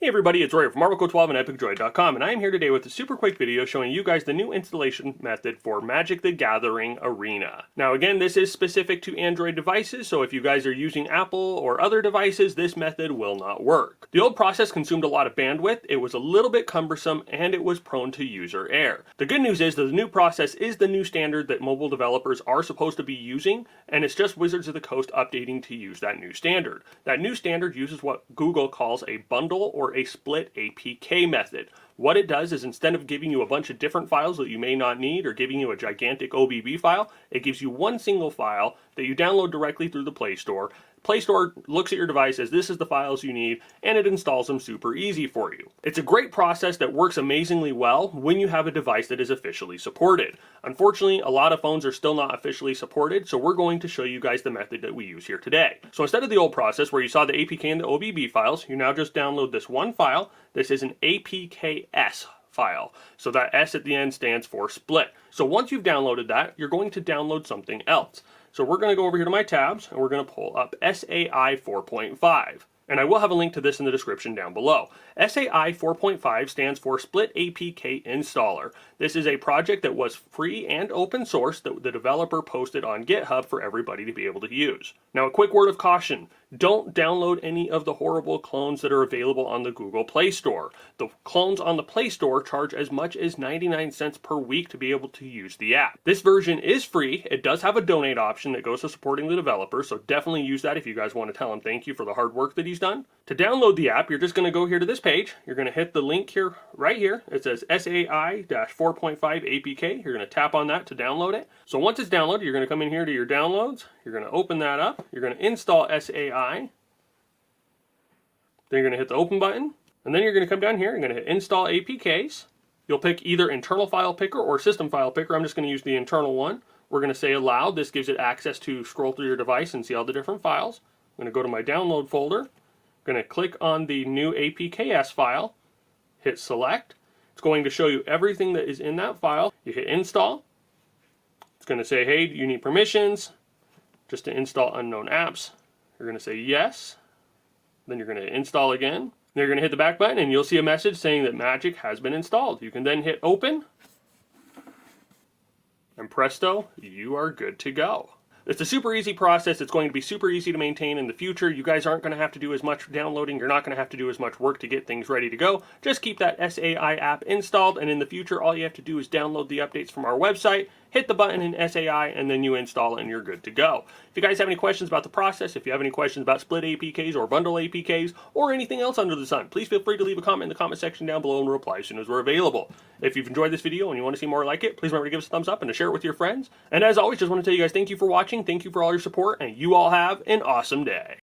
everybody, it's Roy from MarvelCo12 and EpicDroid.com, and I am here today with a super quick video showing you guys the new installation method for Magic the Gathering Arena. Now again, this is specific to Android devices, so if you guys are using Apple or other devices, this method will not work. The old process consumed a lot of bandwidth, it was a little bit cumbersome, and it was prone to user error. The good news is that the new process is the new standard that mobile developers are supposed to be using, and it's just Wizards of the Coast updating to use that new standard. That new standard uses what Google calls a bundle or a split APK method. What it does is instead of giving you a bunch of different files that you may not need or giving you a gigantic OBB file, it gives you one single file that you download directly through the Play Store. Play Store looks at your device as this is the files you need, and it installs them super easy for you. It's a great process that works amazingly well when you have a device that is officially supported. Unfortunately, a lot of phones are still not officially supported, so we're going to show you guys the method that we use here today. So instead of the old process where you saw the APK and the OBB files, you now just download this one file. This is an APKS file. So that S at the end stands for split. So once you've downloaded that, you're going to download something else. So we're going to go over here to my tabs and we're going to pull up SAI 4.5. And I will have a link to this in the description down below. SAI 4.5 stands for Split-APK Installer. This is a project that was free and open source that the developer posted on GitHub for everybody to be able to use. Now a quick word of caution. Don't download any of the horrible clones that are available on the Google Play Store. The clones on the Play Store charge as much as 99 cents per week to be able to use the app. This version is free. It does have a donate option that goes to supporting the developer, so definitely use that if you guys want to tell him thank you for the hard work that he's done. To download the app, you're just going to go here to this page. You're going to hit the link here, right here. It says SAI-4.5 APK. You're going to tap on that to download it. So once it's downloaded, you're going to come in here to your downloads. You're going to open that up. You're going to install SAI. Then you're going to hit the open button. And then you're going to come down here. You're going to hit install APKs. You'll pick either internal file picker or system file picker. I'm just going to use the internal one. We're going to say allow. This gives it access to scroll through your device and see all the different files. I'm going to go to my download folder. I'm going to click on the new APKS file. Hit select. It's going to show you everything that is in that file. You hit install. It's going to say, hey, do you need permissions? Just to install unknown apps. You're going to say yes. Then you're going to install again. Then you're going to hit the back button and you'll see a message saying that Magic has been installed. You can then hit open. And presto, you are good to go. It's a super easy process. It's going to be super easy to maintain in the future. You guys aren't going to have to do as much downloading. You're not going to have to do as much work to get things ready to go. Just keep that SAI app installed, and in the future, all you have to do is download the updates from our website, hit the button in SAI, and then you install it and you're good to go. If you guys have any questions about the process, if you have any questions about split APKs or bundle APKs or anything else under the sun, please feel free to leave a comment in the comment section down below and we'll reply as soon as we're available. If you've enjoyed this video and you want to see more like it, please remember to give us a thumbs up and to share it with your friends. And as always, just want to tell you guys thank you for watching, thank you for all your support, and you all have an awesome day.